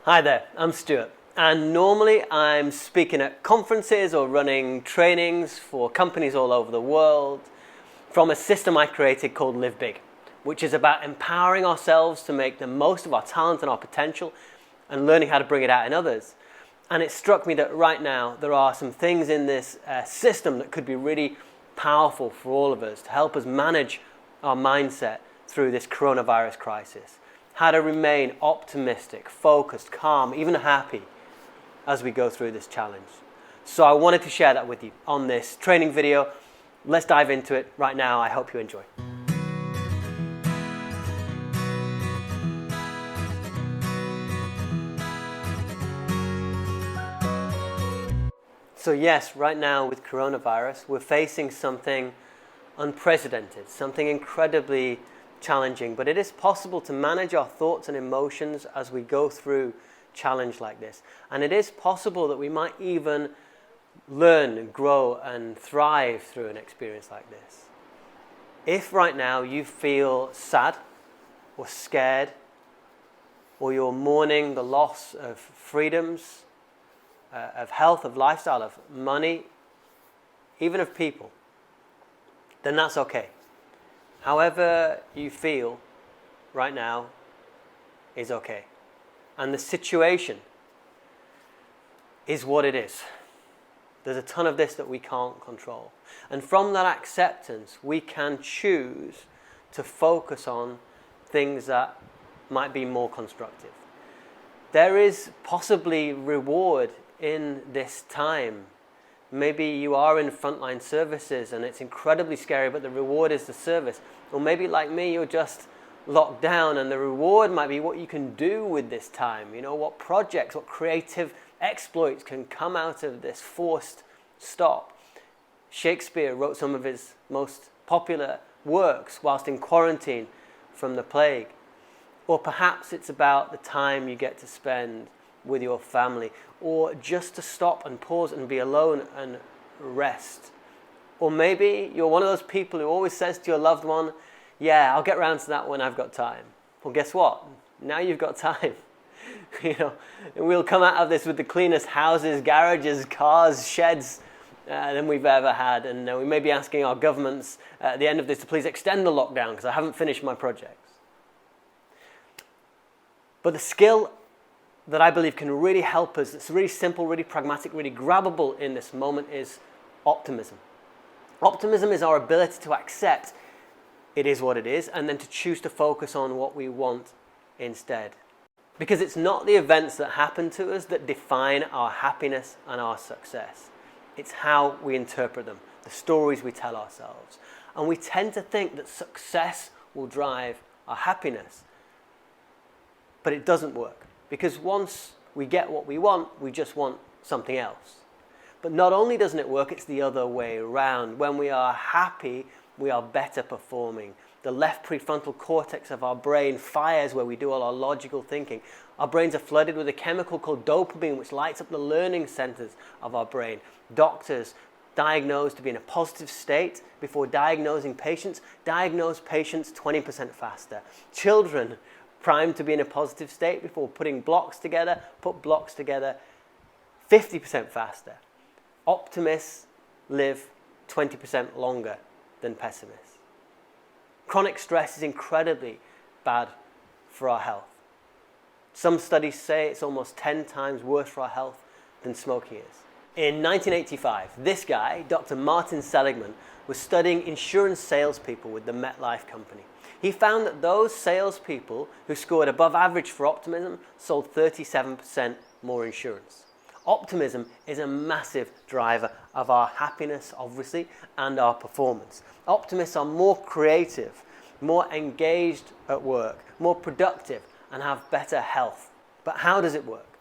Hi there, I'm Stuart, and normally I'm speaking at conferences or running trainings for companies all over the world from a system I created called Live Big, which is about empowering ourselves to make the most of our talent and our potential and learning how to bring it out in others. And it struck me that right now there are some things in this system that could be really powerful for all of us to help us manage our mindset through this coronavirus crisis. How to remain optimistic, focused, calm, even happy as we go through this challenge. So I wanted to share that with you on this training video. Let's dive into it right now. I hope you enjoy. So yes, right now with coronavirus, we're facing something unprecedented, something incredibly challenging, but it is possible to manage our thoughts and emotions as we go through challenge like this. And it is possible that we might even learn and grow and thrive through an experience like this. If right now you feel sad or scared, or you're mourning the loss of freedoms, of health, of lifestyle, of money, even of people, then that's okay. However you feel right now is okay. And the situation is what it is. There's a ton of this that we can't control. And from that acceptance, we can choose to focus on things that might be more constructive. There is possibly reward in this time. Maybe you are in frontline services and it's incredibly scary, but the reward is the service. Or maybe like me, you're just locked down and the reward might be what you can do with this time. You know, what projects, what creative exploits can come out of this forced stop. Shakespeare wrote some of his most popular works whilst in quarantine from the plague. Or perhaps it's about the time you get to spend with your family, or just to stop and pause and be alone and rest. Or maybe you're one of those people who always says to your loved one, yeah, I'll get around to that when I've got time. Well, guess what? Now you've got time. You know, and we'll come out of this with the cleanest houses, garages, cars, sheds than we've ever had. And we may be asking our governments at the end of this to please extend the lockdown because I haven't finished my projects. But the skill that I believe can really help us, it's really simple, really pragmatic, really grabbable in this moment, is optimism. Optimism is our ability to accept it is what it is and then to choose to focus on what we want instead. Because it's not the events that happen to us that define our happiness and our success. It's how we interpret them, the stories we tell ourselves. And we tend to think that success will drive our happiness. But it doesn't work. Because once we get what we want, we just want something else. But not only doesn't it work, it's the other way around. When we are happy, we are better performing. The left prefrontal cortex of our brain fires where we do all our logical thinking. Our brains are flooded with a chemical called dopamine, which lights up the learning centers of our brain. Doctors diagnose to be in a positive state before diagnosing patients, diagnose patients 20% faster. Children primed to be in a positive state before putting blocks together, put blocks together 50% faster. Optimists live 20% longer than pessimists. Chronic stress is incredibly bad for our health. Some studies say it's almost 10 times worse for our health than smoking is. In 1985, this guy, Dr. Martin Seligman, was studying insurance salespeople with the MetLife company. He found that those salespeople who scored above average for optimism sold 37% more insurance. Optimism is a massive driver of our happiness, obviously, and our performance. Optimists are more creative, more engaged at work, more productive, and have better health. But how does it work?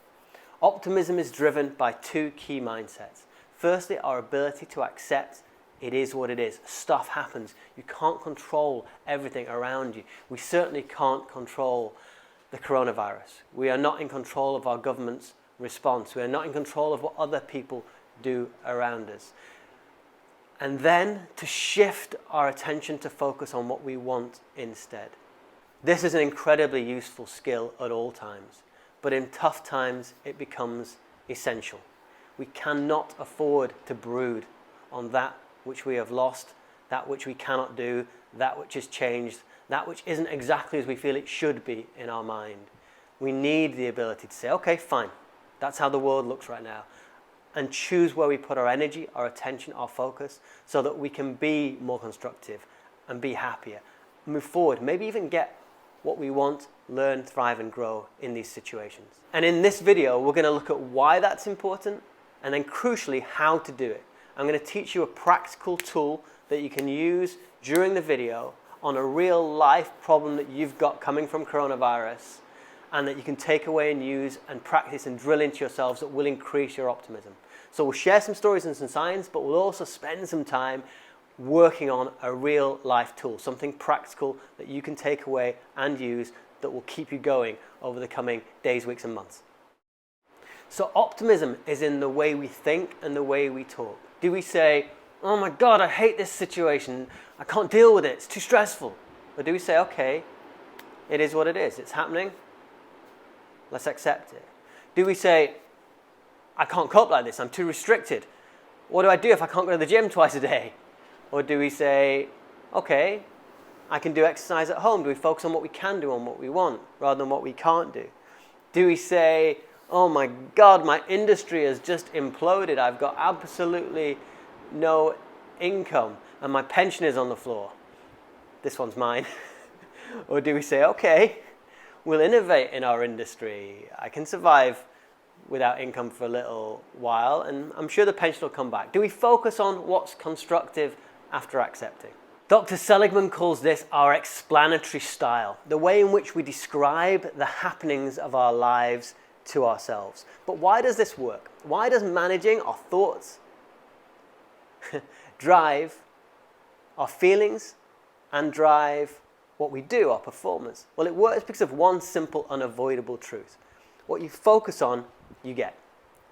Optimism is driven by two key mindsets. Firstly, our ability to accept it is what it is. Stuff happens. You can't control everything around you. We certainly can't control the coronavirus. We are not in control of our government's response. We are not in control of what other people do around us. And then to shift our attention to focus on what we want instead. This is an incredibly useful skill at all times. but in tough times it becomes essential. We cannot afford to brood on that which we have lost, that which we cannot do, that which has changed, that which isn't exactly as we feel it should be in our mind. We need the ability to say, okay, fine, that's how the world looks right now, and choose where we put our energy, our attention, our focus, so that we can be more constructive and be happier, move forward, maybe even get what we want, learn, thrive, and grow in these situations. And in this video, we're going to look at why that's important, and then crucially, how to do it. I'm going to teach you a practical tool that you can use during the video on a real life problem that you've got coming from coronavirus, and that you can take away and use and practice and drill into yourselves that will increase your optimism. So we'll share some stories and some science, but we'll also spend some time working on a real life tool, something practical that you can take away and use that will keep you going over the coming days, weeks, and months. So optimism is in the way we think and the way we talk. Do we say, oh my God, I hate this situation, I can't deal with it, it's too stressful? Or do we say, okay, it is what it is, it's happening, let's accept it? Do we say, I can't cope like this, I'm too restricted, what do I do if I can't go to the gym twice a day? Or do we say, okay, I can do exercise at home? Do we focus on what we can do, on what we want, rather than what we can't do? Do we say, oh my God, my industry has just imploded, I've got absolutely no income, and my pension is on the floor. This one's mine. Or do we say, okay, we'll innovate in our industry. I can survive without income for a little while, and I'm sure the pension will come back. Do we focus on what's constructive after accepting? Dr. Seligman calls this our explanatory style, the way in which we describe the happenings of our lives to ourselves. But why does this work? Why does managing our thoughts drive our feelings and drive what we do, our performance? Well, it works because of one simple, unavoidable truth. What you focus on, you get.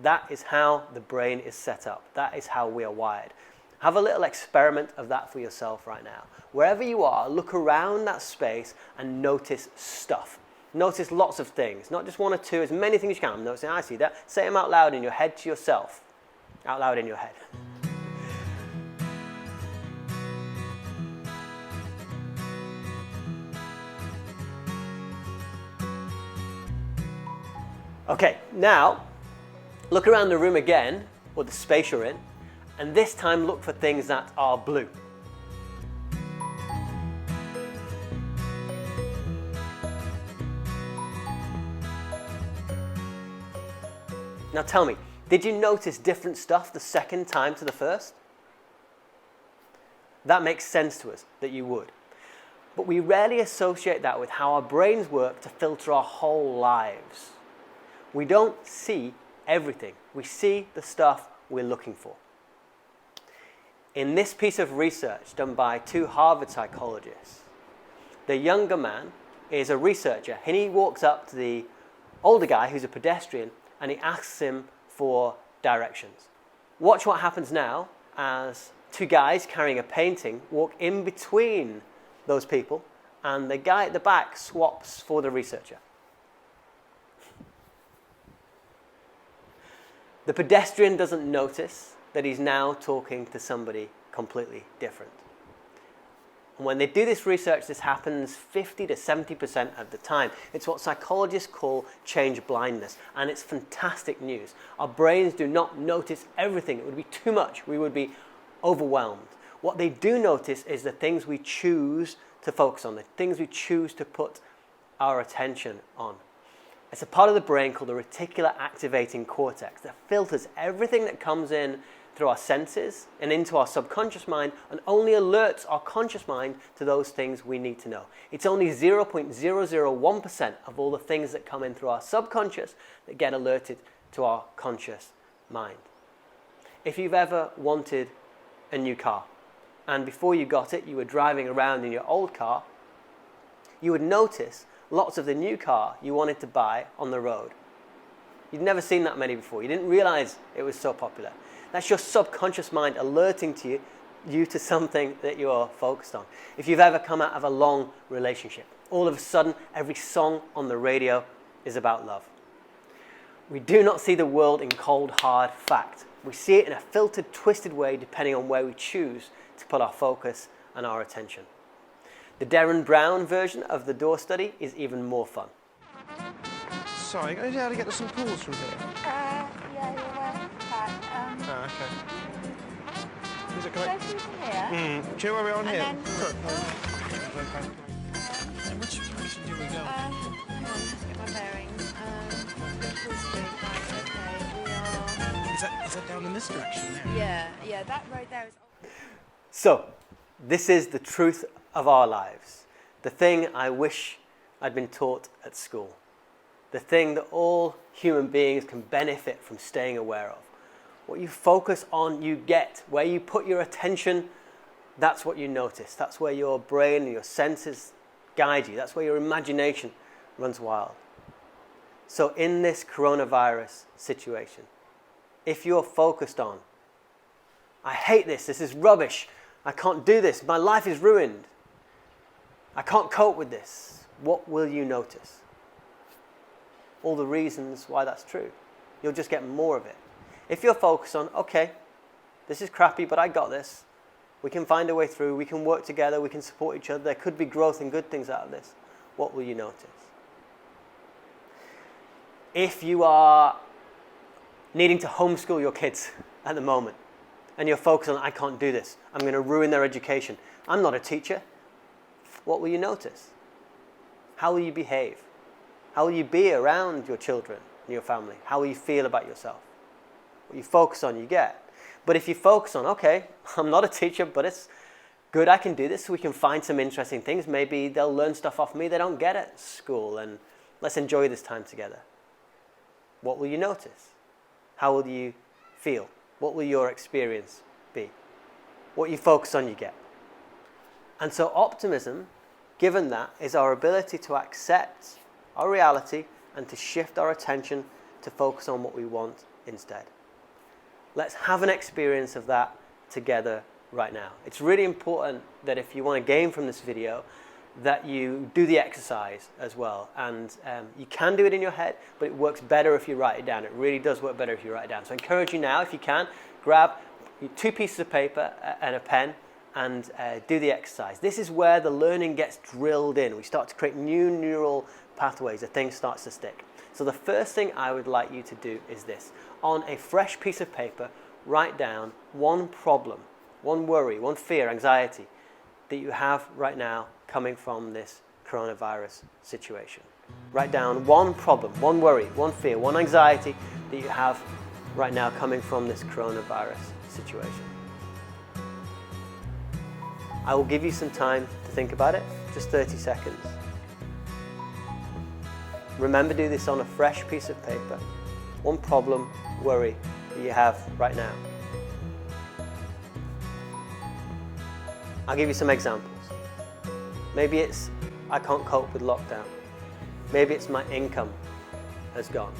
That is how the brain is set up. That is how we are wired. Have a little experiment of that for yourself right now. Wherever you are, look around that space and notice stuff. Notice lots of things, not just one or two, as many things as you can. I'm noticing, I see that. Say them out loud in your head to yourself. Out loud in your head. Okay, now look around the room again, or the space you're in, and this time look for things that are blue. Now tell me, did you notice different stuff the second time to the first? That makes sense to us that you would. But we rarely associate that with how our brains work to filter our whole lives. We don't see everything. We see the stuff we're looking for. In this piece of research done by 2 Harvard psychologists, the younger man is a researcher, and he walks up to the older guy who's a pedestrian, and he asks him for directions. Watch what happens now as 2 guys carrying a painting walk in between those people, and the guy at the back swaps for the researcher. The pedestrian doesn't notice that he's now talking to somebody completely different. And when they do this research, this happens 50 to 70% of the time. It's what psychologists call change blindness, and it's fantastic news. Our brains do not notice everything. It would be too much. We would be overwhelmed. What they do notice is the things we choose to focus on, the things we choose to put our attention on. It's a part of the brain called the reticular activating cortex that filters everything that comes in through our senses and into our subconscious mind, and only alerts our conscious mind to those things we need to know. It's only 0.001% of all the things that come in through our subconscious that get alerted to our conscious mind. If you've ever wanted a new car, and before you got it, you were driving around in your old car, you would notice lots of the new car you wanted to buy on the road. You'd never seen that many before. You didn't realize it was so popular. That's your subconscious mind alerting to you to something that you're focused on. If you've ever come out of a long relationship, all of a sudden every song on the radio is about love. We do not see the world in cold, hard fact. We see it in a filtered, twisted way depending on where we choose to put our focus and our attention. The Derren Brown version of the door study is even more fun. Sorry, are you able to get to St Paul's from here? Yeah, you're welcome back. Okay. Is it Go correct? through to here. Do you know where we are on here? And then, Sorry. Which direction do we go? hang on, let's get my bearings. Liverpool Street, right, okay, we Is that down in this direction there? are... Yeah, that road there is... So, this is the truth of our lives. The thing I wish I'd been taught at school. The thing that all human beings can benefit from staying aware of. What you focus on, you get. Where you put your attention, that's what you notice. That's where your brain and your senses guide you. That's where your imagination runs wild. So in this coronavirus situation, if you're focused on, I hate this is rubbish, I can't do this, my life is ruined, I can't cope with this, what will you notice? All the reasons why that's true. You'll just get more of it. If you're focused on, okay, this is crappy, but I got this. We can find a way through. We can work together. We can support each other. There could be growth and good things out of this. What will you notice? If you are needing to homeschool your kids at the moment, and you're focused on, I can't do this, I'm going to ruin their education, I'm not a teacher, what will you notice? How will you behave? How will you be around your children and your family? How will you feel about yourself? What you focus on, you get. But if you focus on, okay, I'm not a teacher, but it's good I can do this, so we can find some interesting things. Maybe they'll learn stuff off me they don't get at school, and let's enjoy this time together. What will you notice? How will you feel? What will your experience be? What you focus on, you get. And so optimism, given that, is our ability to accept our reality and to shift our attention to focus on what we want instead. Let's have an experience of that together right now. It's really important that if you want to gain from this video, that you do the exercise as well. And you can do it in your head, but it works better if you write it down. It really does work better if you write it down. So I encourage you now, if you can, grab 2 pieces of paper and a pen and do the exercise. This is where the learning gets drilled in. We start to create new neural pathways. The thing starts to stick. So the first thing I would like you to do is this. On a fresh piece of paper, write down one problem, one worry, one fear, anxiety that you have right now coming from this coronavirus situation. Write down one problem, one worry, one fear, one anxiety that you have right now coming from this coronavirus situation. I will give you some time to think about it, just 30 seconds. Remember, do this on a fresh piece of paper. One problem, worry that you have right now. I'll give you some examples. Maybe it's, I can't cope with lockdown. Maybe it's my income has gone.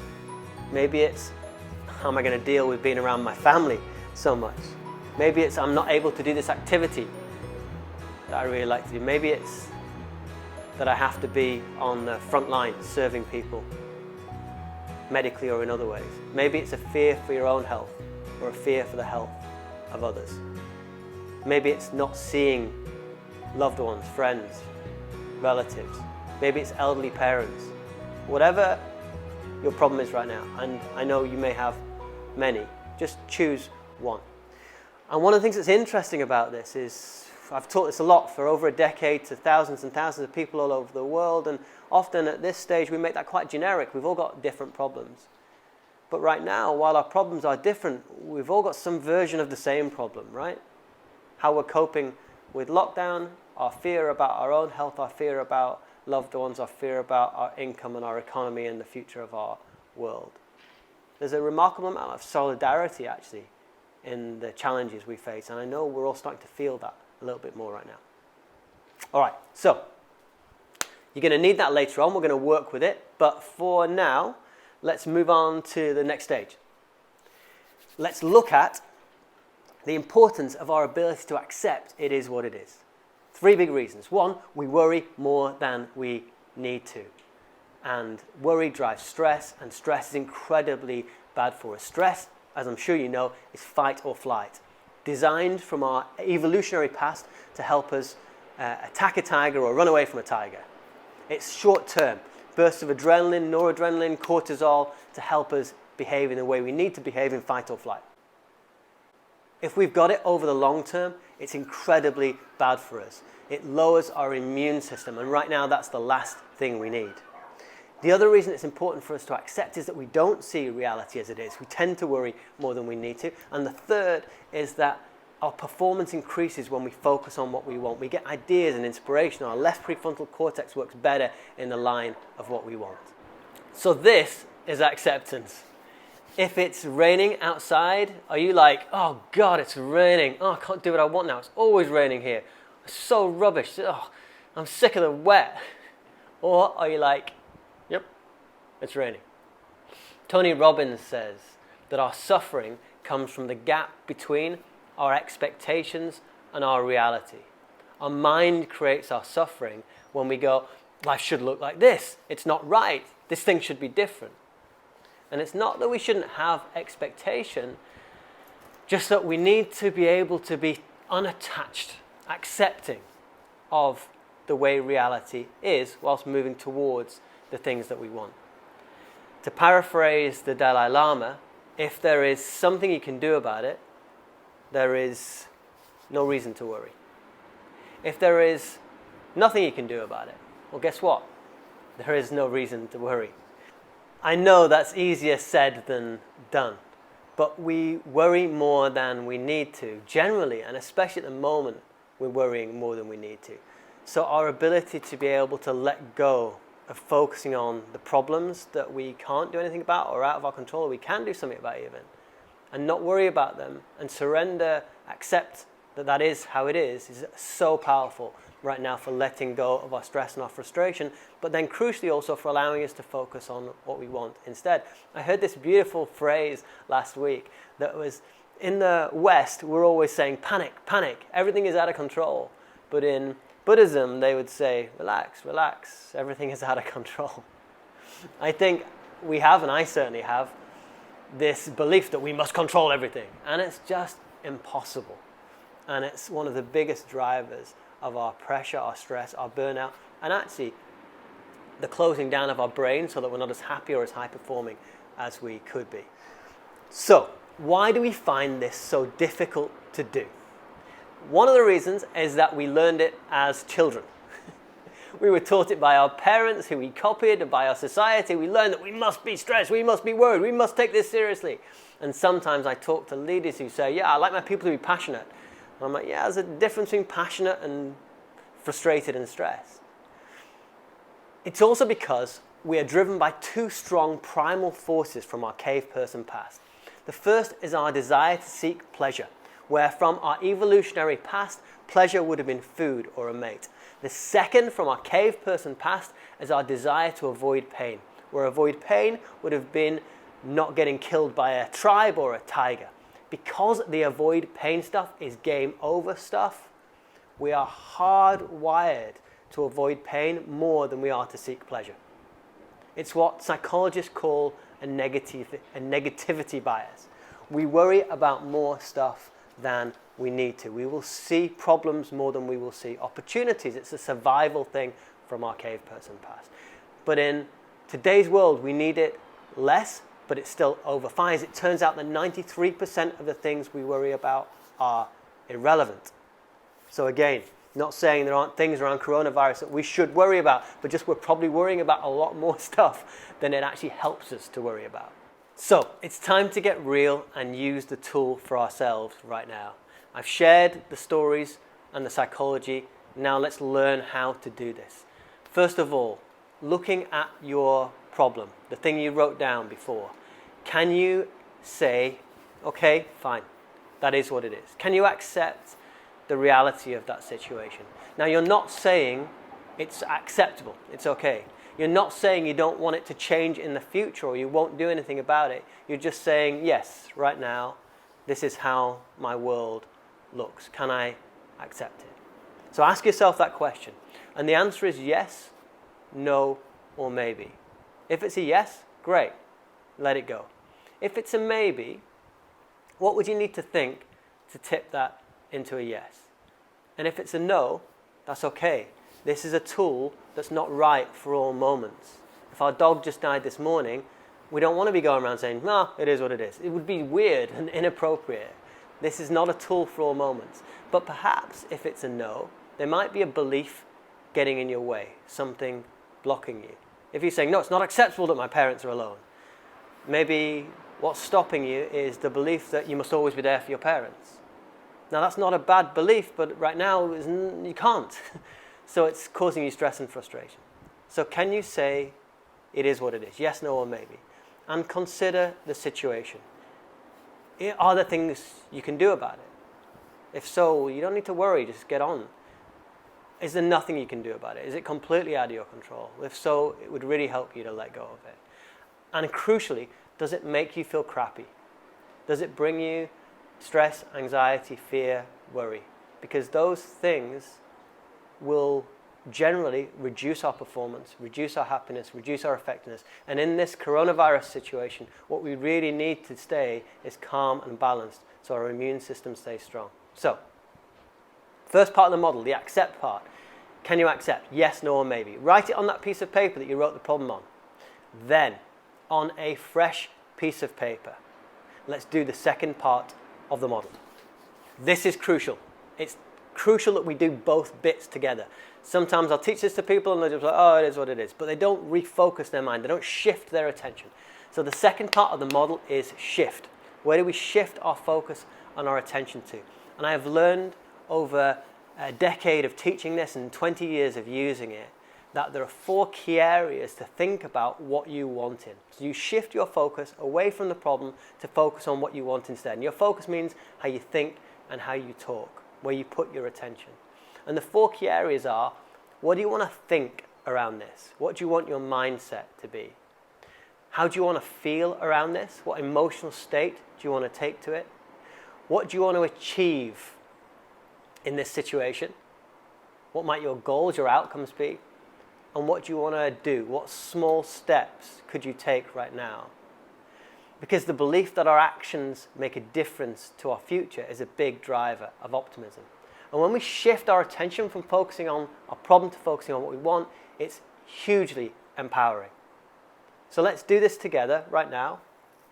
Maybe it's, how am I going to deal with being around my family so much? Maybe it's, I'm not able to do this activity that I really like to do. Maybe it's that I have to be on the front line serving people medically or in other ways. Maybe it's a fear for your own health or a fear for the health of others. Maybe it's not seeing loved ones, friends, relatives. Maybe it's elderly parents. Whatever your problem is right now, and I know you may have many, just choose one. And one of the things that's interesting about this is, I've taught this a lot for over a decade to thousands and thousands of people all over the world, and often at this stage we make that quite generic. We've all got different problems. But right now, while our problems are different, we've all got some version of the same problem, right? How we're coping with lockdown, our fear about our own health, our fear about loved ones, our fear about our income and our economy and the future of our world. There's a remarkable amount of solidarity actually in the challenges we face, and I know we're all starting to feel that a little bit more right now. All right, so you're going to need that later on. We're going to work with it, but for now, let's move on to the next stage. Let's look at the importance of our ability to accept it is what it is. 3 big reasons. 1, we worry more than we need to. And worry drives stress, and stress is incredibly bad for us. Stress, as I'm sure you know, is fight or flight, designed from our evolutionary past to help us attack a tiger or run away from a tiger. It's short-term, bursts of adrenaline, noradrenaline, cortisol to help us behave in the way we need to behave in fight or flight. If we've got it over the long term, it's incredibly bad for us. It lowers our immune system, and right now that's the last thing we need. The other reason it's important for us to accept is that we don't see reality as it is. We tend to worry more than we need to. And the third is that our performance increases when we focus on what we want. We get ideas and inspiration. Our left prefrontal cortex works better in the line of what we want. So this is acceptance. If it's raining outside, are you like, oh God, it's raining. Oh, I can't do what I want now. It's always raining here. It's so rubbish. Oh, I'm sick of the wet. Or are you like, yep, it's raining. Tony Robbins says that our suffering comes from the gap between our expectations and our reality. Our mind creates our suffering when we go, life should look like this. It's not right. This thing should be different. And it's not that we shouldn't have expectation, just that we need to be able to be unattached, accepting of the way reality is whilst moving towards the things that we want. To paraphrase the Dalai Lama, if there is something you can do about it, there is no reason to worry. If there is nothing you can do about it, well, guess what? There is no reason to worry. I know that's easier said than done, but we worry more than we need to. Generally, and especially at the moment, we're worrying more than we need to. So our ability to be able to let go of focusing on the problems that we can't do anything about or out of our control, we can do something about even, and not worry about them and surrender, accept that that is how it is so powerful right now for letting go of our stress and our frustration, but then crucially also for allowing us to focus on what we want instead. I heard this beautiful phrase last week that was, in the West, we're always saying, panic, panic, everything is out of control. But in Buddhism, they would say, relax, relax, everything is out of control. I think we have, and I certainly have, this belief that we must control everything. And it's just impossible. And it's one of the biggest drivers of our pressure, our stress, our burnout, and actually the closing down of our brain so that we're not as happy or as high performing as we could be. So, why do we find this so difficult to do? One of the reasons is that we learned it as children. We were taught it by our parents, who we copied, and by our society. We learned that we must be stressed, we must be worried, we must take this seriously. And sometimes I talk to leaders who say, yeah, I like my people to be passionate. And I'm like, yeah, there's a difference between passionate and frustrated and stressed. It's also because we are driven by two strong primal forces from our cave person past. The first is our desire to seek pleasure, where from our evolutionary past, pleasure would have been food or a mate. The second from our cave person past is our desire to avoid pain, where avoid pain would have been not getting killed by a tribe or a tiger. Because the avoid pain stuff is game over stuff, we are hardwired to avoid pain more than we are to seek pleasure. It's what psychologists call a negativity bias. We worry about more stuff than we need to. We will see problems more than we will see opportunities. It's a survival thing from our cave person past. But in today's world, we need it less, but it still overfires. It turns out that 93% of the things we worry about are irrelevant. So again, not saying there aren't things around coronavirus that we should worry about, but just we're probably worrying about a lot more stuff than it actually helps us to worry about. So it's time to get real and use the tool for ourselves right now. I've shared the stories and the psychology. Now let's learn how to do this. First of all, looking at your problem, the thing you wrote down before, can you say, okay, fine, that is what it is? Can you accept the reality of that situation? Now, you're not saying it's acceptable, it's okay. You're not saying you don't want it to change in the future or you won't do anything about it. You're just saying, yes, right now, this is how my world looks. Can I accept it? So ask yourself that question. And the answer is yes, no, or maybe. If it's a yes, great, let it go. If it's a maybe, what would you need to think to tip that into a yes? And if it's a no, that's okay. This is a tool that's not right for all moments. If our dog just died this morning, we don't want to be going around saying, no, it is what it is. It would be weird and inappropriate. This is not a tool for all moments. But perhaps if it's a no, there might be a belief getting in your way, something blocking you. If you're saying, no, it's not acceptable that my parents are alone, maybe what's stopping you is the belief that you must always be there for your parents. Now, that's not a bad belief, but right now you can't. So it's causing you stress and frustration. So can you say it is what it is? Yes, no, or maybe. And consider the situation. Are there things you can do about it? If so, you don't need to worry, just get on. Is there nothing you can do about it? Is it completely out of your control? If so, it would really help you to let go of it. And crucially, does it make you feel crappy? Does it bring you stress, anxiety, fear, worry? Because those things will generally reduce our performance, reduce our happiness, reduce our effectiveness. And in this coronavirus situation, what we really need to stay is calm and balanced so our immune system stays strong. So, first part of the model, the accept part. Can you accept? Yes, no, or maybe. Write it on that piece of paper that you wrote the problem on. Then, on a fresh piece of paper, let's do the second part of the model. This is crucial. It's crucial that we do both bits together. Sometimes I'll teach this to people and they're just like, oh, it is what it is. But they don't refocus their mind. They don't shift their attention. So the second part of the model is shift. Where do we shift our focus and our attention to? And I have learned over a decade of teaching this and 20 years of using it that there are 4 key areas to think about what you want in. So you shift your focus away from the problem to focus on what you want instead. And your focus means how you think and how you talk, where you put your attention. And the 4 key areas are, what do you want to think around this? What do you want your mindset to be? How do you want to feel around this? What emotional state do you want to take to it? What do you want to achieve in this situation? What might your goals, your outcomes be? And what do you want to do? What small steps could you take right now? Because the belief that our actions make a difference to our future is a big driver of optimism. And when we shift our attention from focusing on our problem to focusing on what we want, it's hugely empowering. So let's do this together right now.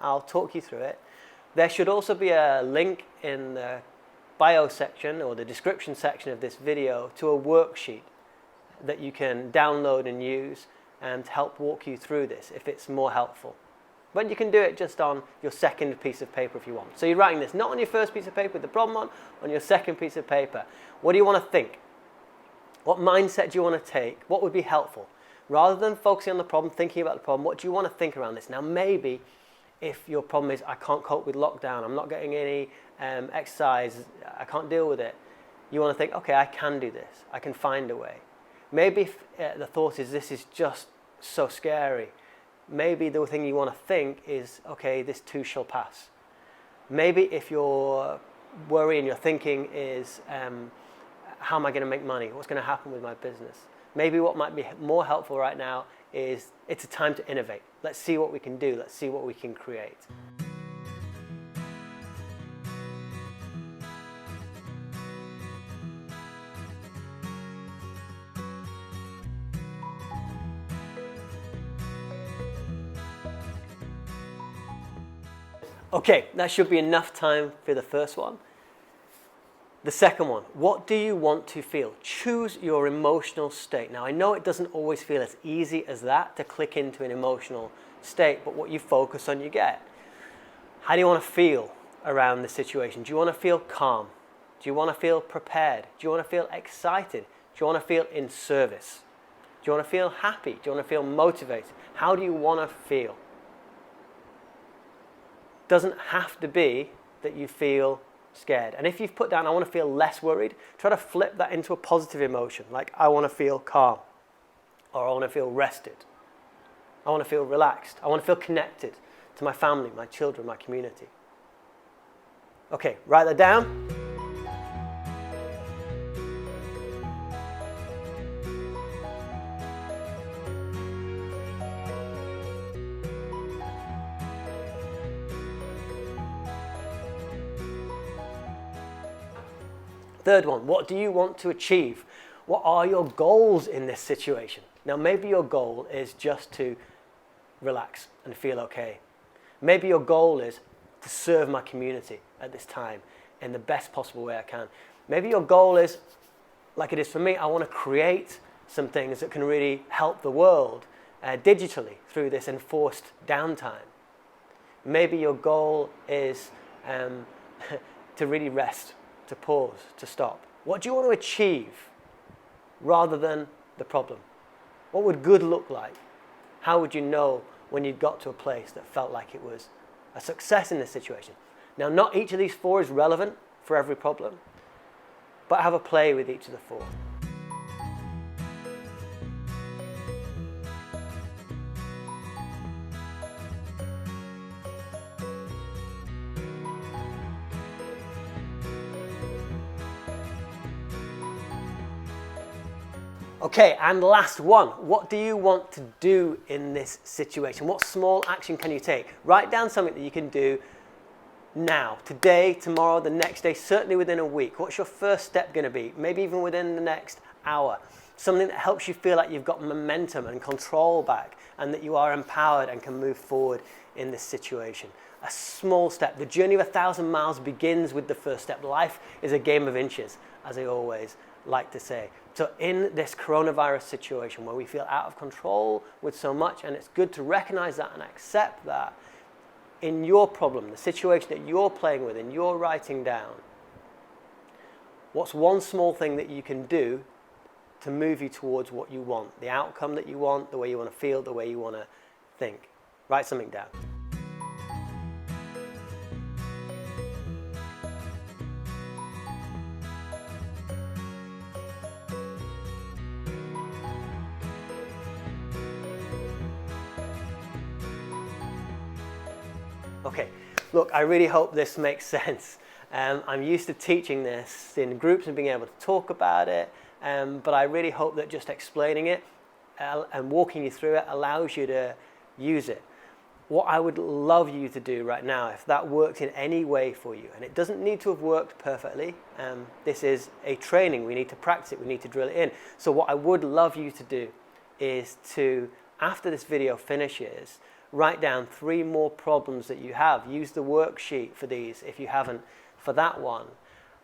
I'll talk you through it. There should also be a link in the bio section or the description section of this video to a worksheet that you can download and use and help walk you through this if it's more helpful. But you can do it just on your second piece of paper if you want. So you're writing this not on your first piece of paper with the problem on your second piece of paper. What do you want to think? What mindset do you want to take? What would be helpful? Rather than focusing on the problem, thinking about the problem, what do you want to think around this? Now maybe if your problem is, I can't cope with lockdown, I'm not getting any exercise, I can't deal with it. You want to think, okay, I can do this. I can find a way. Maybe if the thought is, this is just so scary. Maybe the thing you want to think is, okay, this too shall pass. Maybe if your worry and your thinking is, how am I going to make money? What's going to happen with my business? Maybe what might be more helpful right now is, it's a time to innovate. Let's see what we can do. Let's see what we can create. Okay, that should be enough time for the first one. The second one, what do you want to feel? Choose your emotional state. Now, I know it doesn't always feel as easy as that to click into an emotional state, but what you focus on, you get. How do you want to feel around the situation? Do you want to feel calm? Do you want to feel prepared? Do you want to feel excited? Do you want to feel in service? Do you want to feel happy? Do you want to feel motivated? How do you want to feel? Doesn't have to be that you feel scared. And if you've put down, I want to feel less worried, try to flip that into a positive emotion, like I want to feel calm, or I want to feel rested. I want to feel relaxed. I want to feel connected to my family, my children, my community. Okay, write that down. Third one, what do you want to achieve? What are your goals in this situation? Now, maybe your goal is just to relax and feel okay. Maybe your goal is to serve my community at this time in the best possible way I can. Maybe your goal is, like it is for me, I want to create some things that can really help the world digitally through this enforced downtime. Maybe your goal is to really rest, to pause, to stop. What do you want to achieve rather than the problem? What would good look like? How would you know when you'd got to a place that felt like it was a success in this situation? Now, not each of these four is relevant for every problem, but have a play with each of the four. Okay, and last one. What do you want to do in this situation? What small action can you take? Write down something that you can do now, today, tomorrow, the next day, certainly within a week. What's your first step going to be? Maybe even within the next hour. Something that helps you feel like you've got momentum and control back and that you are empowered and can move forward in this situation. A small step. The journey of 1,000 miles begins with the first step. Life is a game of inches, as I always like to say. So in this coronavirus situation where we feel out of control with so much, and it's good to recognize that and accept that, in your problem, the situation that you're playing with and you're writing down, what's one small thing that you can do to move you towards what you want, the outcome that you want, the way you want to feel, the way you want to think? Write something down. Okay, look, I really hope this makes sense. I'm used to teaching this in groups and being able to talk about it, but I really hope that just explaining it and walking you through it allows you to use it. What I would love you to do right now, if that works in any way for you, and it doesn't need to have worked perfectly, this is a training, we need to practice it, we need to drill it in. So what I would love you to do is to, after this video finishes, write down 3 more problems that you have. Use the worksheet for these if you haven't for that one,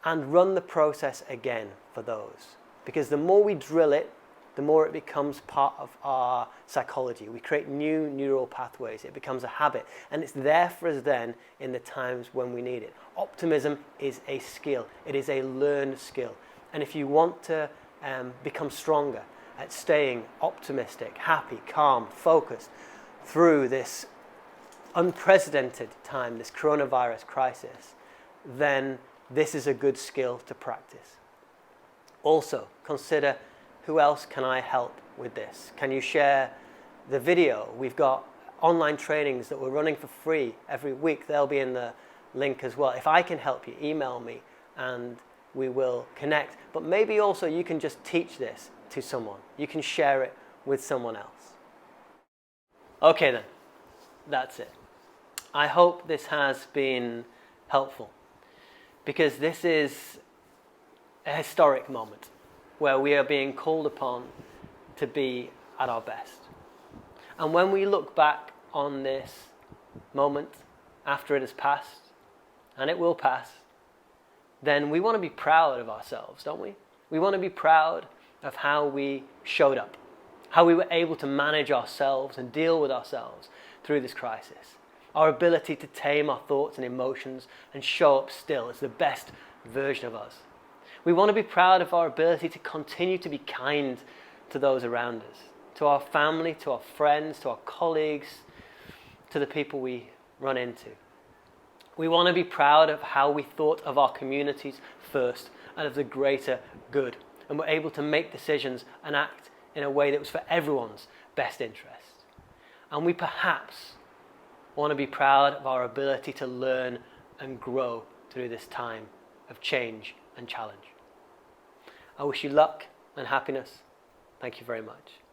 and run the process again for those. Because the more we drill it, the more it becomes part of our psychology. We create new neural pathways. It becomes a habit, and it's there for us then in the times when we need it. Optimism is a skill. It is a learned skill. And if you want to become stronger at staying optimistic, happy, calm, focused, through this unprecedented time, this coronavirus crisis, then this is a good skill to practice. Also, consider, who else can I help with this? Can you share the video? We've got online trainings that we're running for free every week. They'll be in the link as well. If I can help you, email me and we will connect. But maybe also you can just teach this to someone. You can share it with someone else. Okay then, that's it. I hope this has been helpful, because this is a historic moment where we are being called upon to be at our best. And when we look back on this moment after it has passed, and it will pass, then we want to be proud of ourselves, don't we? We want to be proud of how we showed up, how we were able to manage ourselves and deal with ourselves through this crisis. Our ability to tame our thoughts and emotions and show up still as the best version of us. We want to be proud of our ability to continue to be kind to those around us, to our family, to our friends, to our colleagues, to the people we run into. We want to be proud of how we thought of our communities first and of the greater good, and were able to make decisions and act in a way that was for everyone's best interest. And we perhaps want to be proud of our ability to learn and grow through this time of change and challenge. I wish you luck and happiness. Thank you very much.